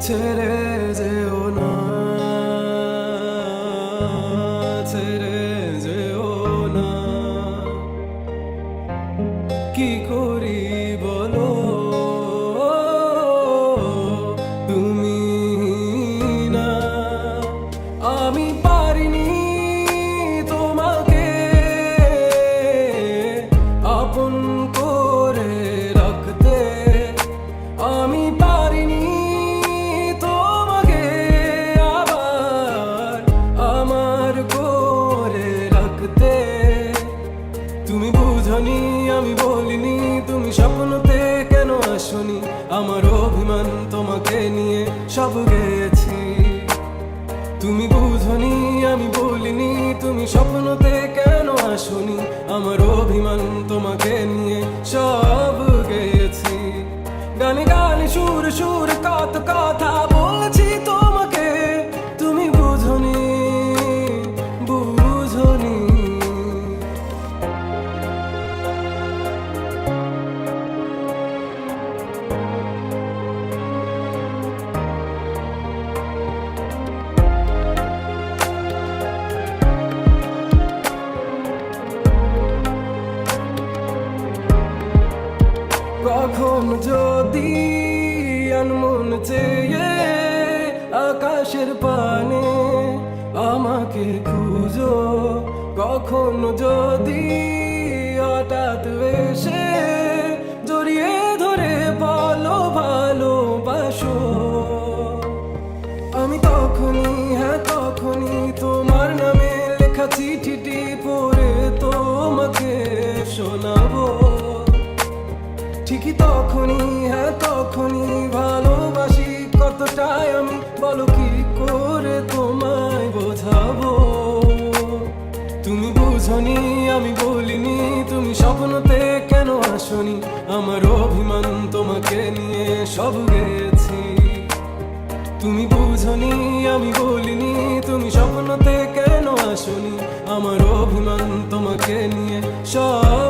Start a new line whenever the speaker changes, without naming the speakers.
ছেড়ে যেও না, ছেড়ে যেও না। কি করি বলো তুমি না, আমি পারিনি তোমাকে আপন করে রাখতে। আমি পারিনি তোমাকে আবার আমার করে রাখতে। তুমি বুঝনি আমি বলিনি, তুমি স্বপ্নতে কেন আসনি? আমার অভিমান তোমাকে নিয়ে সব গেছি। তুমি বুঝনি আমি বলিনি, তুমি স্বপ্নতে কেন আসনি? আমার অভিমান তোমাকে নিয়ে সব গেছি। গানে গানে সুর সুর কত কথা বলেছি তোমাকে, তুমি বুঝনি বুঝনি। কখন যদি আনমন চেয়ে আকাশের পানে আমাকে খুঁজো, কখন যদি হঠাৎ এসে জড়িয়ে ধরে বলো ভালোবাসো, আমি তখনই হ্যাঁ তখনই তোমার নামে লেখা চিঠিটি পড়ে তোমাকে শোনাবো। ঠিকই তখনই হ্যাঁ তখনই ভালোবাসি কতটাই আমি, বলো কি করে তোমায় বোঝাবো? তুমি বুঝনি আমি বলিনি, তুমি স্বপ্নতে কেন আসনি? আমার অভিমান তোমাকে নিয়ে সব গেছি। তুমি বুঝনি আমি বলিনি, তুমি স্বপ্নতে কেন আসনি? আমার অভিমান তোমাকে নিয়ে সব